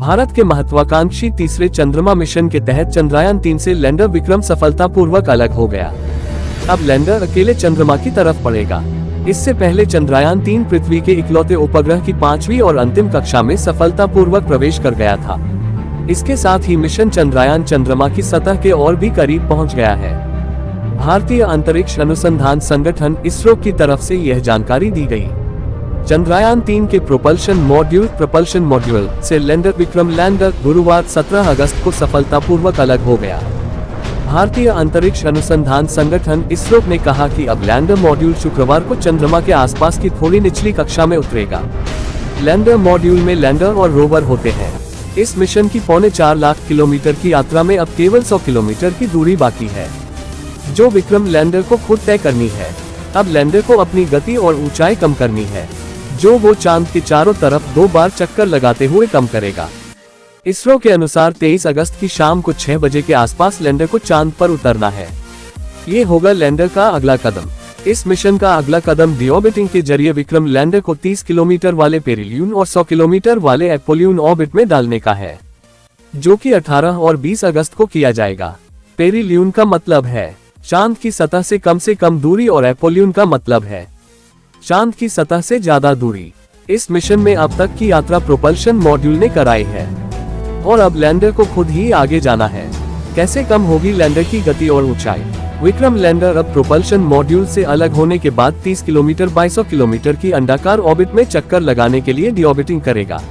भारत के महत्वाकांक्षी तीसरे चंद्रमा मिशन के तहत चंद्रयान-3 से लैंडर विक्रम सफलतापूर्वक अलग हो गया। अब लैंडर अकेले चंद्रमा की तरफ बढ़ेगा। इससे पहले चंद्रयान-3 पृथ्वी के इकलौते उपग्रह की 5वीं और अंतिम कक्षा में सफलतापूर्वक प्रवेश कर गया था। इसके साथ ही मिशन चंद्रयान चंद्रमा की सतह के और भी करीब पहुंच गया है। भारतीय अंतरिक्ष अनुसंधान संगठन इसरो की तरफ से यह जानकारी दी गई। चंद्रयान-3 के प्रोपल्शन मॉड्यूल से लैंडर विक्रम लैंडर गुरुवार 17 अगस्त को सफलतापूर्वक अलग हो गया। भारतीय अंतरिक्ष अनुसंधान संगठन इसरो ने कहा कि अब लैंडर मॉड्यूल शुक्रवार को चंद्रमा के आसपास की थोड़ी निचली कक्षा में उतरेगा। लैंडर मॉड्यूल में लैंडर और रोवर होते हैं। इस मिशन की 4.25 लाख किलोमीटर की यात्रा में अब केवल 100 किलोमीटर की दूरी बाकी है, जो विक्रम लैंडर को खुद तय करनी है। अब लैंडर को अपनी गति और ऊंचाई कम करनी है, जो वो चांद के चारों तरफ 2 बार चक्कर लगाते हुए कम करेगा। इसरो के अनुसार 23 अगस्त की शाम को 6 बजे के आसपास लैंडर को चांद पर उतरना है। ये होगा लैंडर का अगला कदम। इस मिशन का अगला कदम डिऑर्बिटिंग के जरिए विक्रम लैंडर को 30 किलोमीटर वाले पेरिलियन और 100 किलोमीटर वाले एपोलियन ऑर्बिट में डालने का है, जो कि 18 और 20 अगस्त को किया जाएगा। पेरिलियन का मतलब है चांद की सतह से कम दूरी और एपोलियन का मतलब है चांद की सतह से ज्यादा दूरी। इस मिशन में अब तक की यात्रा प्रोपल्शन मॉड्यूल ने कराई है और अब लैंडर को खुद ही आगे जाना है। कैसे कम होगी लैंडर की गति और ऊंचाई? विक्रम लैंडर अब प्रोपल्शन मॉड्यूल से अलग होने के बाद 30 किलोमीटर 2200 किलोमीटर की अंडाकार ऑर्बिट में चक्कर लगाने के लिए डिऑर्बिटिंग करेगा।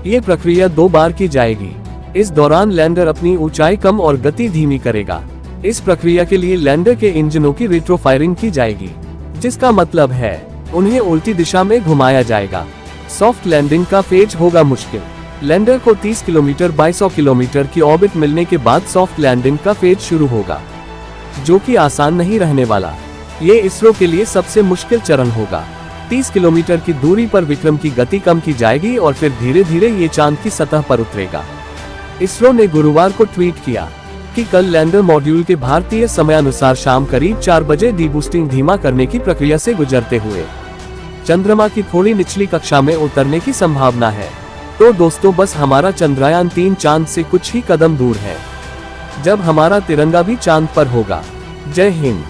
ये प्रक्रिया 2 बार की जाएगी। इस दौरान लैंडर अपनी ऊंचाई कम और गति धीमी करेगा। इस प्रक्रिया के लिए लैंडर के इंजनों की रिट्रोफायरिंग की जाएगी, जिसका मतलब है उन्हें उल्टी दिशा में घुमाया जाएगा। सॉफ्ट लैंडिंग का फेज होगा मुश्किल। लैंडर को 30 किलोमीटर 2200 किलोमीटर की ऑर्बिट मिलने के बाद सॉफ्ट लैंडिंग का फेज शुरू होगा, जो कि आसान नहीं रहने वाला। ये इसरो के लिए सबसे मुश्किल चरण होगा। 30 किलोमीटर की दूरी पर विक्रम की गति कम की जाएगी और फिर धीरे धीरे ये चांद की सतह पर उतरेगा। इसरो ने गुरुवार को ट्वीट किया कि कल लैंडर मॉड्यूल के भारतीय समयानुसार शाम करीब 4 बजे डीबूस्टिंग धीमा करने की प्रक्रिया से गुजरते हुए चंद्रमा की थोड़ी निचली कक्षा में उतरने की संभावना है। तो दोस्तों, बस हमारा चंद्रयान-3 चांद से कुछ ही कदम दूर है, जब हमारा तिरंगा भी चांद पर होगा। जय हिंद।